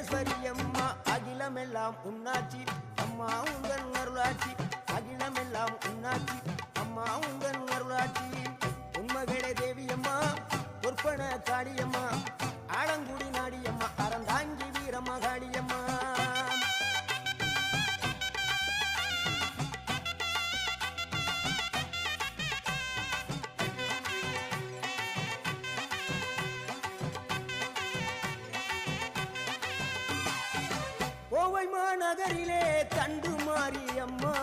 பரமேஸ்வரி அம்மா அகிலமெல்லாம் உன்னாட்சி அம்மா உங்கள் அருளாட்சி அகிலமெல்லாம் உன்னாட்சி அம்மா உங்கள் அருளாட்சி உண்மகளே தேவியம்மா பொற்பன காளியம்மா ஆலங்குடி நாடியம்மா அறந்தாங்கி வீரம்மா காளியம்மா கோவை மாநகரிலே தண்டு மாரியம்மா